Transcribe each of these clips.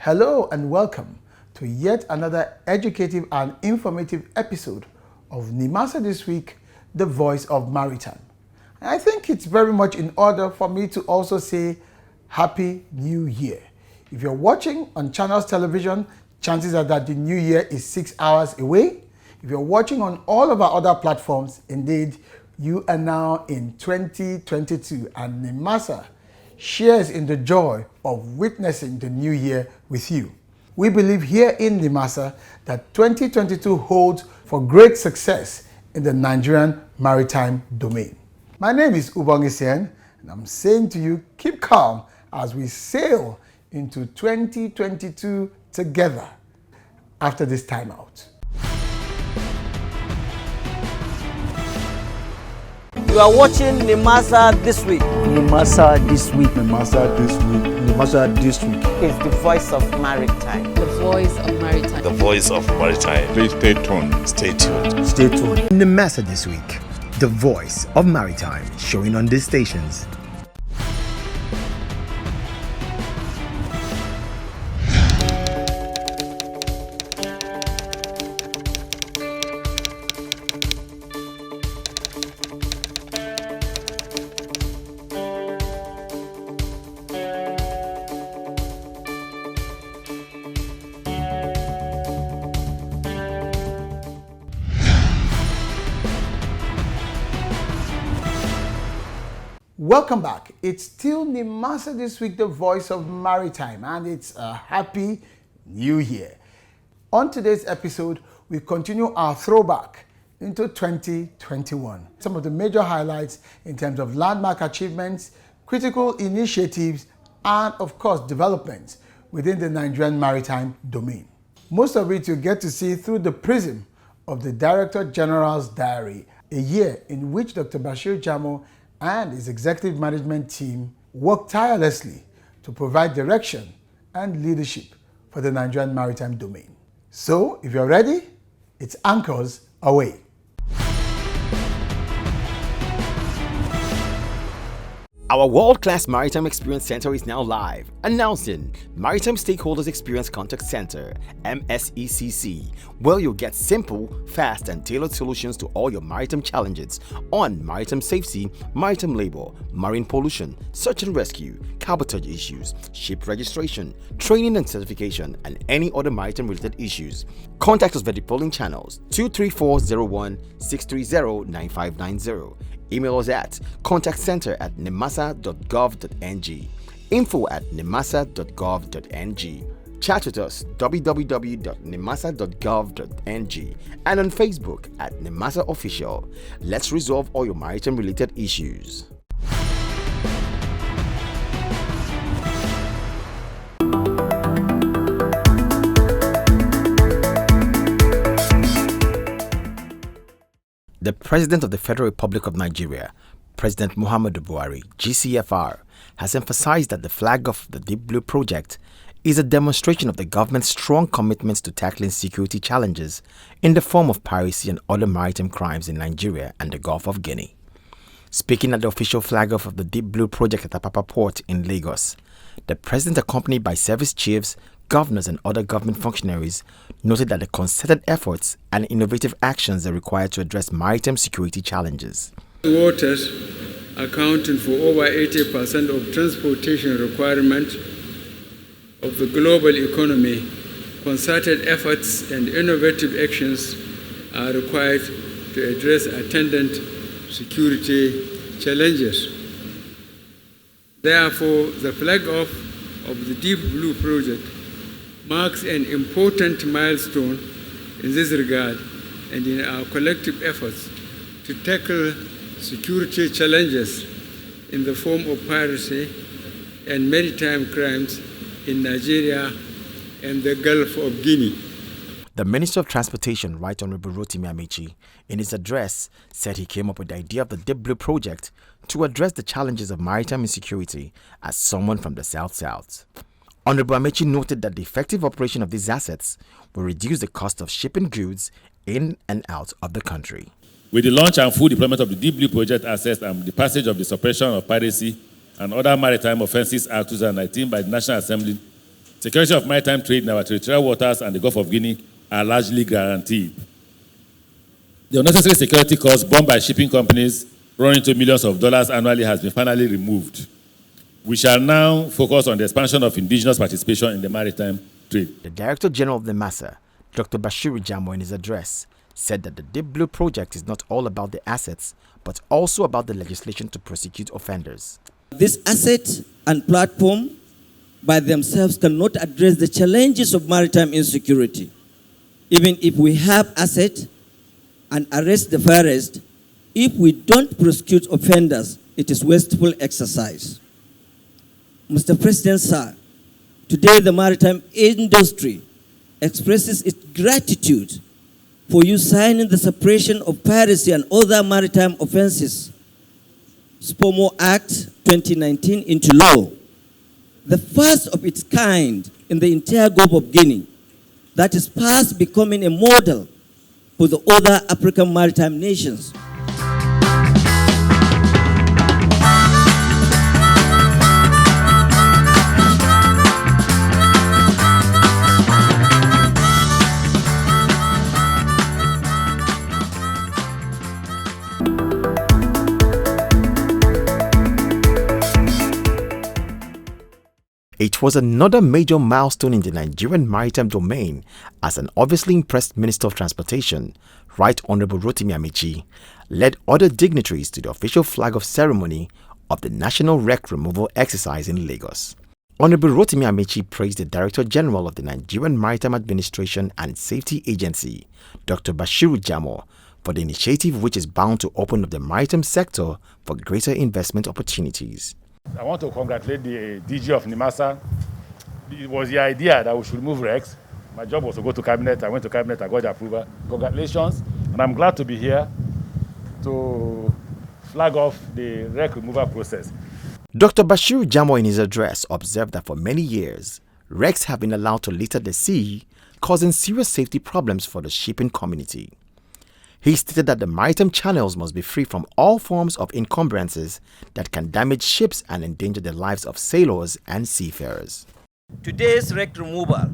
Hello and welcome to yet another educative and informative episode of NIMASA This Week, the Voice of Maritime. And I think it's very much in order for me to also say Happy New Year. If you're watching on Channels Television, chances are that the new year is 6 hours away. If you're watching on all of our other platforms, indeed, you are now in 2022 and NIMASA shares in the joy of witnessing the new year with you. We believe here in NIMASA that 2022 holds for great success in the Nigerian maritime domain. My name is Ubongi Sen, and I'm saying to you, keep calm as we sail into 2022 together after this timeout. You are watching NIMASA This Week. NIMASA This Week. NIMASA This Week. NIMASA This Week. It's the voice of maritime. The voice of maritime. The voice of maritime. Please stay tuned. Stay tuned. Stay tuned. NIMASA This Week, the voice of maritime, showing on these stations. Welcome back. It's still NIMASA This Week, the voice of maritime, and it's a happy new year. On today's episode, we continue our throwback into 2021. Some of the major highlights in terms of landmark achievements, critical initiatives, and of course, developments within the Nigerian maritime domain. Most of it you get to see through the prism of the Director General's Diary, a year in which Dr. Bashir Jamo and his executive management team worked tirelessly to provide direction and leadership for the Nigerian maritime domain. So, if you're ready, it's anchors away. Our world-class Maritime Experience Center is now live, announcing Maritime Stakeholders Experience Contact Center, MSECC, where you'll get simple, fast, and tailored solutions to all your maritime challenges on maritime safety, maritime labor, marine pollution, search and rescue, cabotage issues, ship registration, training and certification, and any other maritime-related issues. Contact us via the following channels: 23401 630 9590. Email us at contactcenter@nimasa.gov.ng, info@nimasa.gov.ng. Chat with us www.nimasa.gov.ng and on Facebook at NIMASA Official. Let's resolve all your maritime related issues. The President of the Federal Republic of Nigeria, President Muhammadu Buhari, GCFR, has emphasized that the flag of the Deep Blue Project is a demonstration of the government's strong commitments to tackling security challenges in the form of piracy and other maritime crimes in Nigeria and the Gulf of Guinea. Speaking at the official flag off of the Deep Blue Project at Apapa Port in Lagos, the President, accompanied by service chiefs, governors, and other government functionaries, noted that the concerted efforts and innovative actions are required to address maritime security challenges. Waters, accounting for over 80% of transportation requirement of the global economy, concerted efforts and innovative actions are required to address attendant security challenges. Therefore, the flag off of the Deep Blue Project marks an important milestone in this regard and in our collective efforts to tackle security challenges in the form of piracy and maritime crimes in Nigeria and the Gulf of Guinea. The Minister of Transportation, Right Honorable Rotimi Amechi, in his address said he came up with the idea of the Deep Blue Project to address the challenges of maritime insecurity as someone from the South-South. Honorable Amechi noted that the effective operation of these assets will reduce the cost of shipping goods in and out of the country. With the launch and full deployment of the Deep Blue Project assets and the passage of the Suppression of Piracy and Other Maritime Offences Act 2019 by the National Assembly, security of maritime trade in our territorial waters and the Gulf of Guinea are largely guaranteed. The unnecessary security costs borne by shipping companies running into millions of dollars annually has been finally removed. We shall now focus on the expansion of indigenous participation in the maritime trade. The Director General of NIMASA, Dr. Bashiru Jamo, in his address, said that the Deep Blue project is not all about the assets, but also about the legislation to prosecute offenders. This asset and platform by themselves cannot address the challenges of maritime insecurity. Even if we have asset and arrest the fairest, if we don't prosecute offenders, it is wasteful exercise. Mr. President, sir, today the maritime industry expresses its gratitude for you signing the Separation of Piracy and Other Maritime Offenses SPOMO Act 2019 into law, the first of its kind in the entire Gulf of Guinea, that is fast becoming a model for the other African maritime nations. It was another major milestone in the Nigerian maritime domain as an obviously impressed Minister of Transportation, Right Honorable Rotimi Amechi, led other dignitaries to the official flag-off ceremony of the National Wreck Removal Exercise in Lagos. Honorable Rotimi Amechi praised the Director General of the Nigerian Maritime Administration and Safety Agency, Dr. Bashiru Jamo, for the initiative which is bound to open up the maritime sector for greater investment opportunities. I want to congratulate the DG of NIMASA. It was the idea that we should move Rex. My job was to go to Cabinet. I went to Cabinet, I got the approval. Congratulations, and I'm glad to be here to flag off the wreck removal process. Dr. Bashiru Jamo in his address observed that for many years, wrecks have been allowed to litter the sea, causing serious safety problems for the shipping community. He stated that the maritime channels must be free from all forms of encumbrances that can damage ships and endanger the lives of sailors and seafarers. Today's wreck removal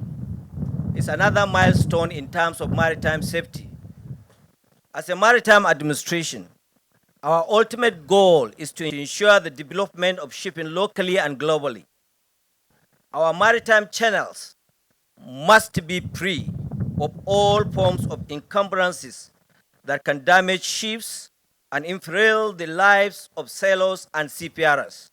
is another milestone in terms of maritime safety. As a maritime administration, our ultimate goal is to ensure the development of shipping locally and globally. Our maritime channels must be free of all forms of encumbrances that can damage ships and imperil the lives of sailors and seafarers.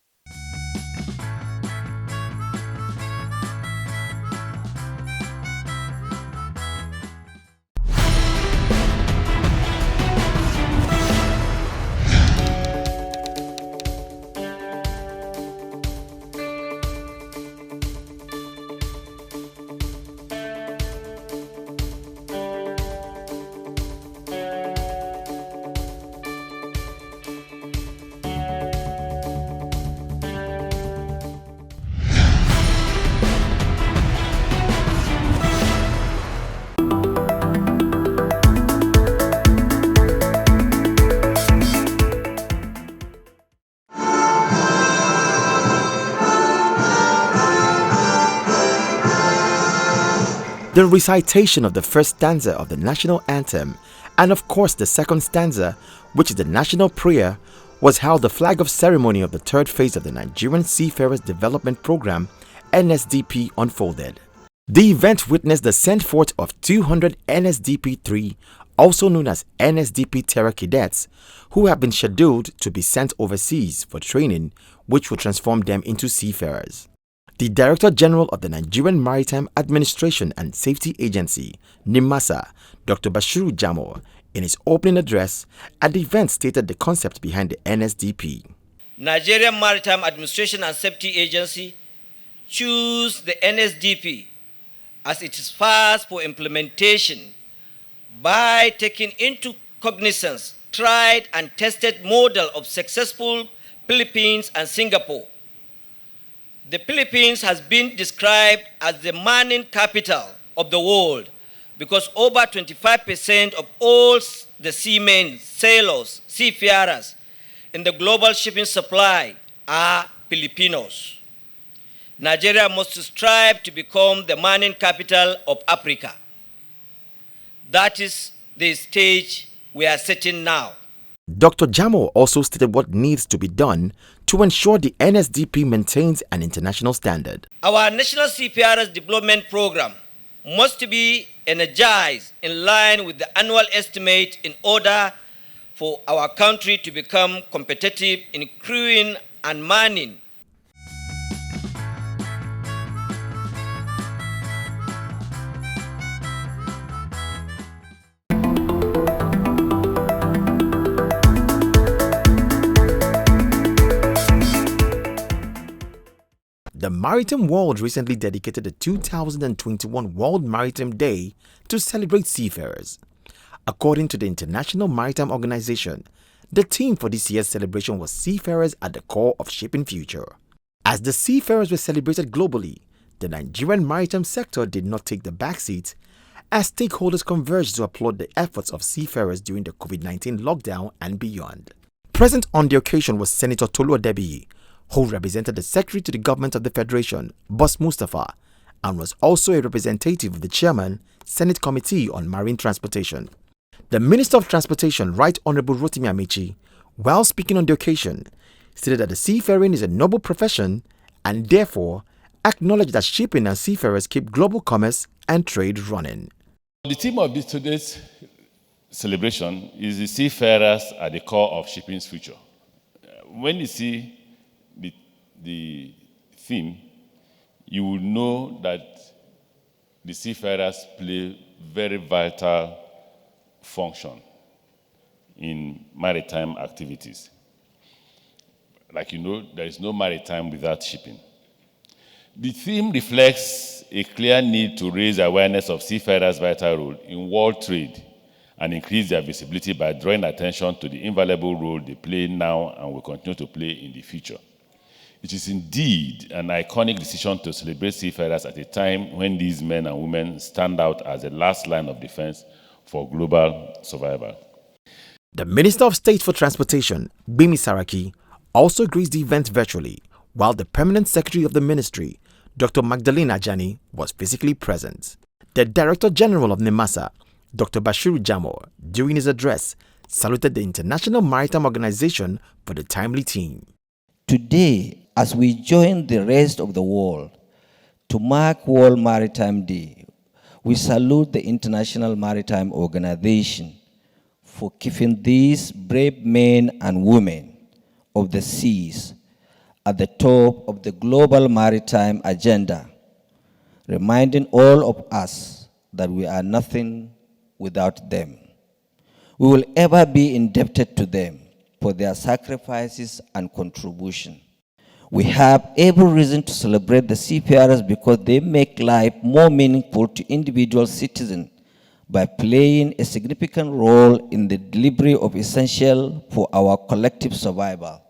The recitation of the first stanza of the national anthem and of course the second stanza, which is the national prayer, was how the flag-off ceremony of the third phase of the Nigerian Seafarers Development Program (NSDP) unfolded. The event witnessed the send forth of 200 NSDP-3, also known as NSDP Terror Cadets, who have been scheduled to be sent overseas for training which will transform them into seafarers. The Director General of the Nigerian Maritime Administration and Safety Agency, NIMASA, Dr. Bashiru Jamo, in his opening address at the event stated the concept behind the NSDP. Nigerian Maritime Administration and Safety Agency choose the NSDP as it is fast for implementation by taking into cognizance tried and tested model of successful Philippines and Singapore. The Philippines has been described as the mining capital of the world because over 25% of all the seamen, sailors, seafarers in the global shipping supply are Filipinos. Nigeria must strive to become the mining capital of Africa. That is the stage we are setting now. Dr. Jamo also stated what needs to be done to ensure the NSDP maintains an international standard. Our National CPRS Development Program must be energized in line with the annual estimate in order for our country to become competitive in crewing and mining. The maritime world recently dedicated the 2021 World Maritime Day to celebrate seafarers. According to the International Maritime Organization, the theme for this year's celebration was Seafarers at the Core of Shipping Future. As the seafarers were celebrated globally, the Nigerian maritime sector did not take the backseat as stakeholders converged to applaud the efforts of seafarers during the COVID-19 lockdown and beyond. Present on the occasion was Senator Tolu Adebiyi, who represented the Secretary to the Government of the Federation, Boss Mustafa, and was also a representative of the Chairman, Senate Committee on Marine Transportation. The Minister of Transportation, Right Honorable Rotimi Amici, while speaking on the occasion, stated that the seafaring is a noble profession and therefore acknowledged that shipping and seafarers keep global commerce and trade running. The theme of today's celebration is the seafarers at the core of shipping's future. When you see the theme, you will know that the seafarers play very vital function in maritime activities. Like you know, there is no maritime without shipping. The theme reflects a clear need to raise awareness of seafarers' vital role in world trade and increase their visibility by drawing attention to the invaluable role they play now and will continue to play in the future. It is indeed an iconic decision to celebrate seafarers at a time when these men and women stand out as the last line of defense for global survival. The Minister of State for Transportation, Bimi Saraki, also graced the event virtually, while the Permanent Secretary of the Ministry, Dr. Magdalene Ajani, was physically present. The Director General of NIMASA, Dr. Bashiru Jamo, during his address, saluted the International Maritime Organization for the timely theme. Today, as we join the rest of the world to mark World Maritime Day, we salute the International Maritime Organization for keeping these brave men and women of the seas at the top of the global maritime agenda, reminding all of us that we are nothing without them. We will ever be indebted to them for their sacrifices and contribution. We have every reason to celebrate the seafarers because they make life more meaningful to individual citizens by playing a significant role in the delivery of essential for our collective survival.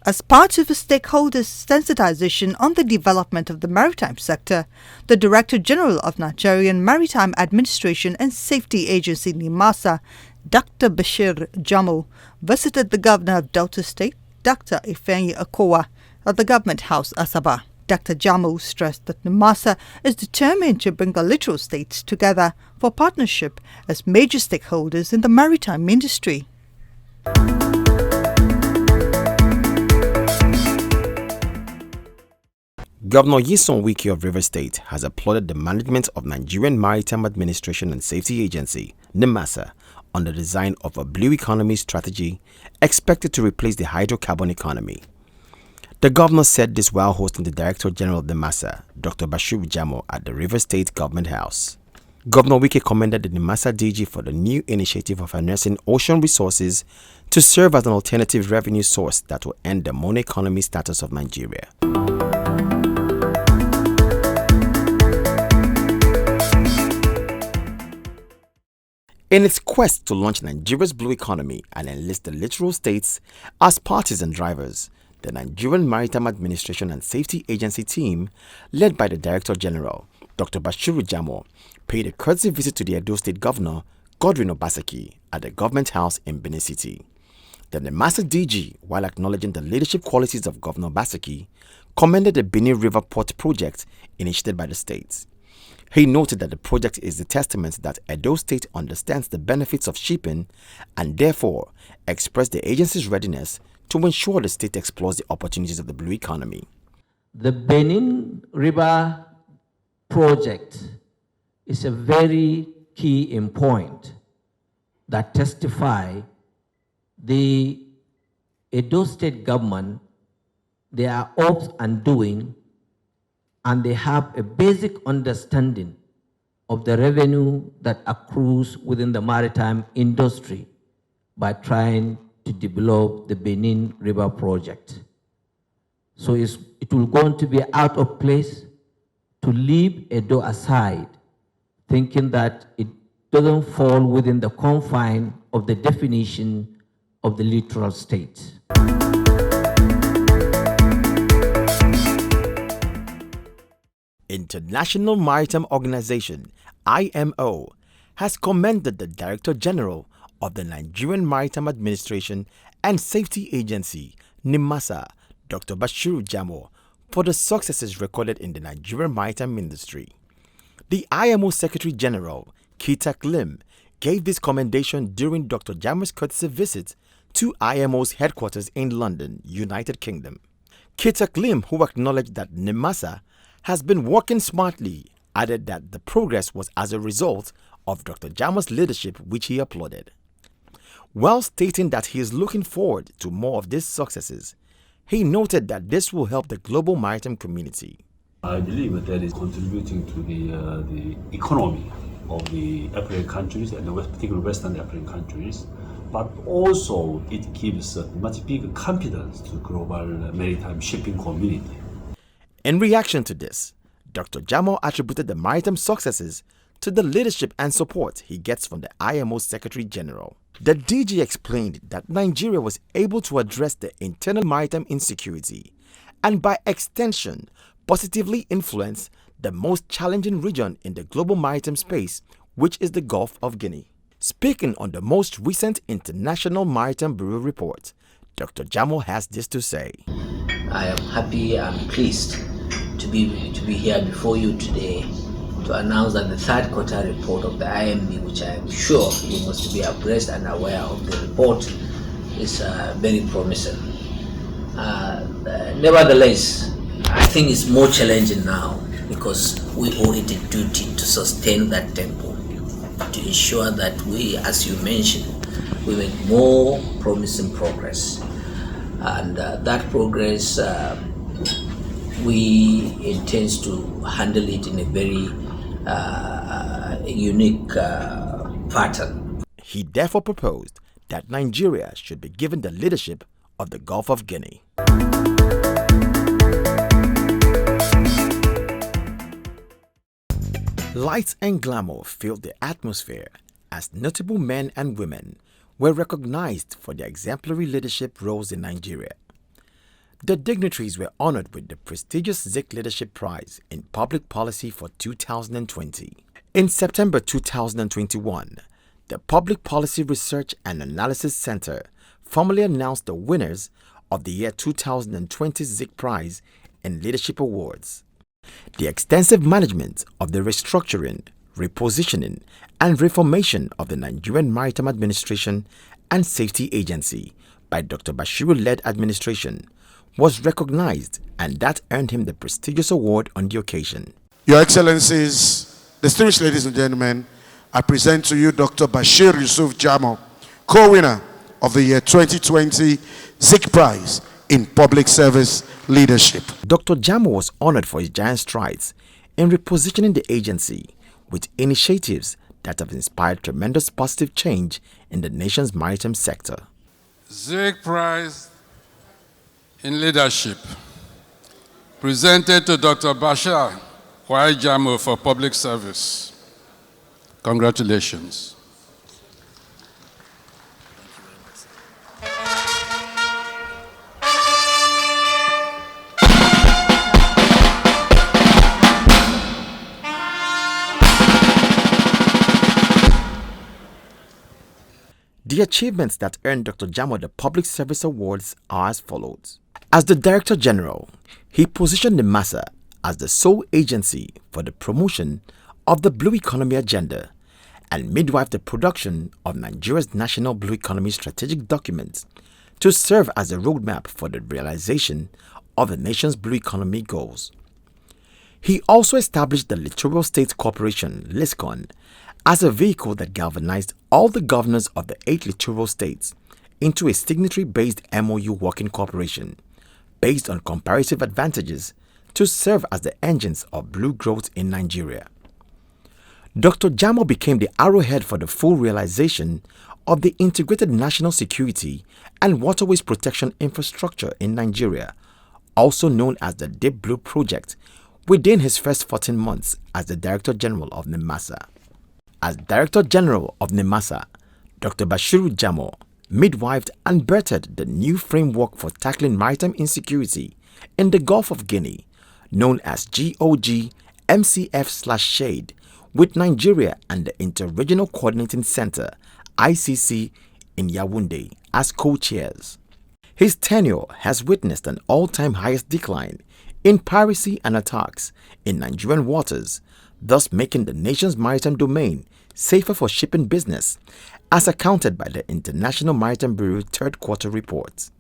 As part of a stakeholders' sensitization on the development of the maritime sector, the Director General of Nigerian Maritime Administration and Safety Agency NIMASA, Dr. Bashir Jamo, visited the Governor of Delta State, Dr. Ifeanyi Okowa, at the Government House, Asaba. Dr. Jamo stressed that NIMASA is determined to bring the littoral states together for partnership as major stakeholders in the maritime industry. Governor Nyesom Wike of Rivers State has applauded the management of Nigerian Maritime Administration and Safety Agency, NIMASA, on the design of a blue economy strategy expected to replace the hydrocarbon economy. The governor said this while hosting the Director General of NIMASA, Dr. Bashir Jamo, at the River State Government House. Governor Wike commended the NIMASA DG for the new initiative of harnessing ocean resources to serve as an alternative revenue source that will end the mono economy status of Nigeria. In its quest to launch Nigeria's blue economy and enlist the littoral states as parties and drivers, the Nigerian Maritime Administration and Safety Agency team, led by the Director General, Dr. Bashiru Jamo, paid a courtesy visit to the Edo State Governor, Godwin Obaseki, at the Government House in Benin City. The NIMASA DG, while acknowledging the leadership qualities of Governor Obaseki, commended the Benin River Port project initiated by the state. He noted that the project is a testament that Edo State understands the benefits of shipping and therefore expressed the agency's readiness to ensure the state explores the opportunities of the blue economy. The Benin River project is a very key in point that testify the Edo State government, they are up and doing, and they have a basic understanding of the revenue that accrues within the maritime industry by trying to develop the Benin River project. So it will going to be out of place to leave Edo aside, thinking that it doesn't fall within the confine of the definition of the littoral state. International Maritime Organization, IMO, has commended the Director General of the Nigerian Maritime Administration and Safety Agency, NIMASA, Dr. Bashiru Jamo, for the successes recorded in the Nigerian maritime industry. The IMO Secretary General, Kitak Lim, gave this commendation during Dr. Jamo's courtesy visit to IMO's headquarters in London, United Kingdom. Kitak Lim, who acknowledged that NIMASA has been working smartly, added that the progress was as a result of Dr. Jamo's leadership, which he applauded. While stating that he is looking forward to more of these successes, he noted that this will help the global maritime community. I believe that is contributing to the economy of the African countries, and particularly Western African countries, but also it gives much bigger confidence to global maritime shipping community. In reaction to this, Dr. Jamo attributed the maritime successes to the leadership and support he gets from the IMO Secretary General. The DG explained that Nigeria was able to address the internal maritime insecurity and by extension positively influence the most challenging region in the global maritime space, which is the Gulf of Guinea. Speaking on the most recent International Maritime Bureau report, Dr. Jamo has this to say. I am happy and pleased to be here before you today to announce that the third quarter report of the IMB, which I am sure you must be abreast and aware of the report, is very promising. Nevertheless, I think it's more challenging now because we owe it a duty to sustain that tempo, to ensure that we, as you mentioned, we make more promising progress. And that progress, we intend to handle it in a very unique pattern. He therefore proposed that Nigeria should be given the leadership of the Gulf of Guinea. Lights and glamour filled the atmosphere as notable men and women were recognized for their exemplary leadership roles in Nigeria. The dignitaries were honored with the prestigious Zik Leadership Prize in Public Policy for 2020. In September 2021, the Public Policy Research and Analysis Center formally announced the winners of the year 2020 Zik Prize in Leadership Awards. The extensive management of the restructuring, repositioning, and reformation of the Nigerian Maritime Administration and Safety Agency by Dr. Bashiru-led administration was recognized, and that earned him the prestigious award on the occasion. Your Excellencies, distinguished ladies and gentlemen, I present to you Dr. Bashir Yusuf Jamo, co-winner of the year 2020 Zik Prize in public service leadership. Dr. Jamo was honored for his giant strides in repositioning the agency with initiatives that have inspired tremendous positive change in the nation's maritime sector. Zurich Prize in Leadership, presented to Dr. Bashar Y. Jamo for public service. Congratulations. The achievements that earned Dr. Jamo the Public Service Awards are as follows. As the Director General, he positioned NIMASA as the sole agency for the promotion of the Blue Economy agenda and midwife the production of Nigeria's National Blue Economy Strategic Documents to serve as a roadmap for the realization of the nation's Blue Economy goals. He also established the Littoral States Corporation, LISCON, as a vehicle that galvanized all the governors of the 8 littoral states into a signatory-based MOU working corporation based on comparative advantages to serve as the engines of blue growth in Nigeria. Dr. Jamo became the arrowhead for the full realization of the Integrated National Security and Waterways Protection Infrastructure in Nigeria, also known as the Deep Blue Project, within his first 14 months as the Director General of NIMASA. As Director General of NIMASA, Dr. Bashiru Jamo midwifed and birthed the new framework for tackling maritime insecurity in the Gulf of Guinea, known as GOG-MCF/SHADE, with Nigeria and the Inter-Regional Coordinating Center, ICC, in Yaoundé as co-chairs. His tenure has witnessed an all-time highest decline in piracy and attacks in Nigerian waters, thus making the nation's maritime domain safer for shipping business, as accounted by the International Maritime Bureau third quarter report.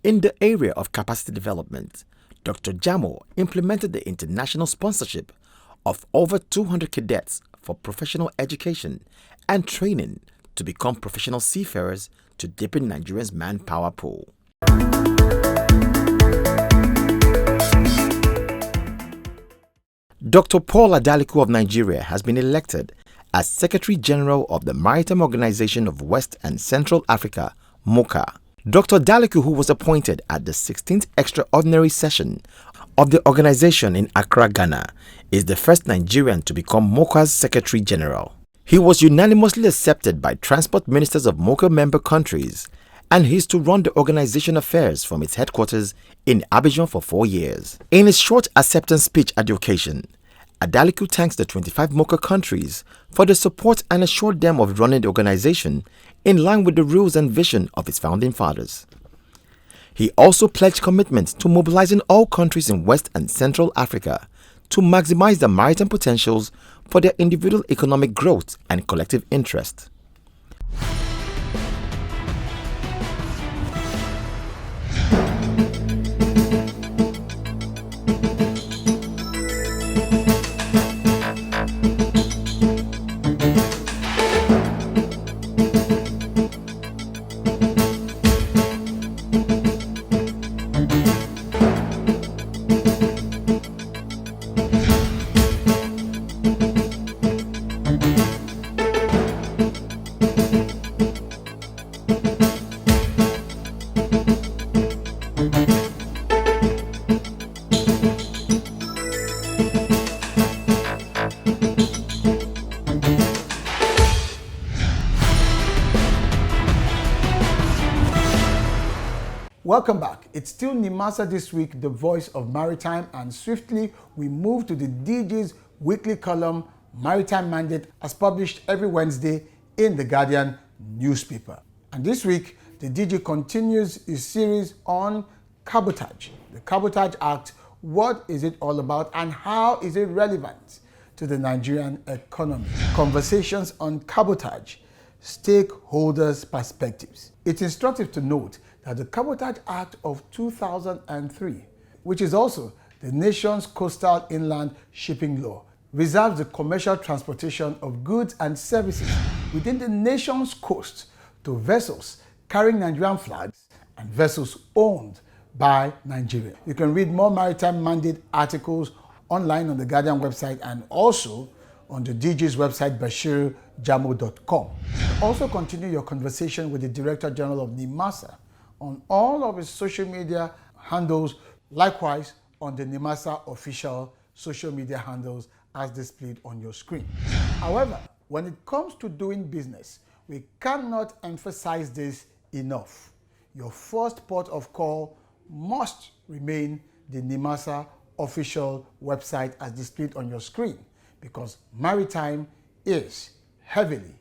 In the area of capacity development, Dr. Jamo implemented the international sponsorship of over 200 cadets for professional education and training to become professional seafarers to deepen Nigeria's manpower pool. Dr. Paul Adaliku of Nigeria has been elected as Secretary General of the Maritime Organization of West and Central Africa, MOCA. Dr. Adaliku, who was appointed at the 16th Extraordinary Session of the organization in Accra, Ghana, is the first Nigerian to become MOCA's Secretary General. He was unanimously accepted by transport ministers of MOCA member countries, and he is to run the organization affairs from its headquarters in Abidjan for 4 years. In his short acceptance speech at the occasion, Adaliku thanks the 25 MOCA countries for the support and assured them of running the organization in line with the rules and vision of its founding fathers. He also pledged commitment to mobilizing all countries in West and Central Africa to maximize their maritime potentials for their individual economic growth and collective interest. Welcome back. It's still NIMASA This Week, the voice of maritime, and swiftly we move to the DG's weekly column, Maritime Mandate, as published every Wednesday in the Guardian newspaper. And this week, the DG continues his series on cabotage. The Cabotage Act, what is it all about and how is it relevant to the Nigerian economy? Conversations on cabotage, stakeholders' perspectives. It's instructive to note that the Cabotage Act of 2003, which is also the nation's coastal inland shipping law, reserves the commercial transportation of goods and services within the nation's coast to vessels carrying Nigerian flags and vessels owned by Nigeria. You can read more maritime mandate articles online on the Guardian website and also on the DG's website, bashirjamo.com. Also continue your conversation with the Director General of NIMASA on all of his social media handles, likewise on the NIMASA official social media handles as displayed on your screen. However, when it comes to doing business, we cannot emphasize this enough. Your first port of call must remain the NIMASA official website as displayed on your screen, because maritime is heavily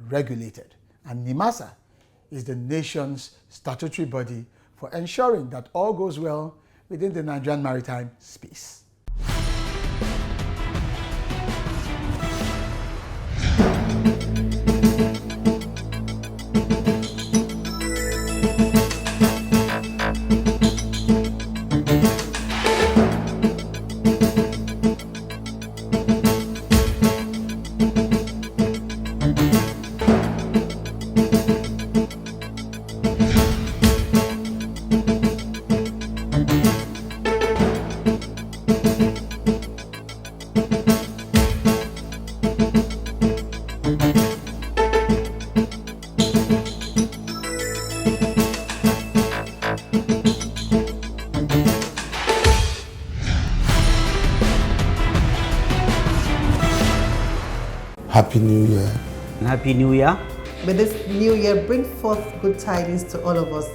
regulated, and NIMASA is the nation's statutory body for ensuring that all goes well within the Nigerian maritime space. Happy New Year. Happy New Year. May this new year bring forth good tidings to all of us.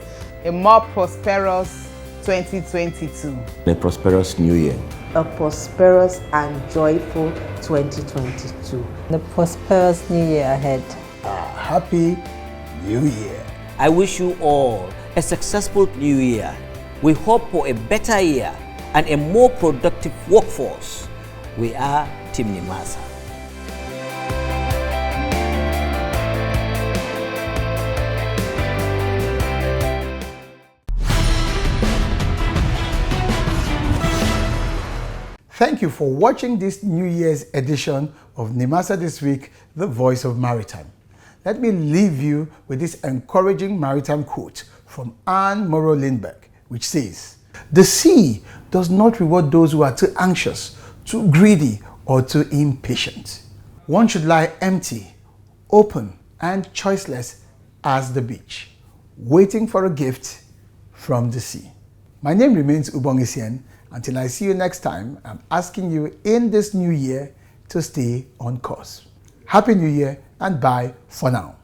A more prosperous 2022. A prosperous new year. A prosperous and joyful 2022. A prosperous new year ahead. Happy New Year. I wish you all a successful new year. We hope for a better year and a more productive workforce. We are Team NIMASA. Thank you for watching this New Year's edition of NIMASA This Week, the Voice of Maritime. Let me leave you with this encouraging maritime quote from Anne Morrow Lindbergh, which says, "The sea does not reward those who are too anxious, too greedy, or too impatient. One should lie empty, open, and choiceless as the beach, waiting for a gift from the sea." My name remains Ubong Isien. Until I see you next time, I'm asking you in this new year to stay on course. Happy New Year and bye for now.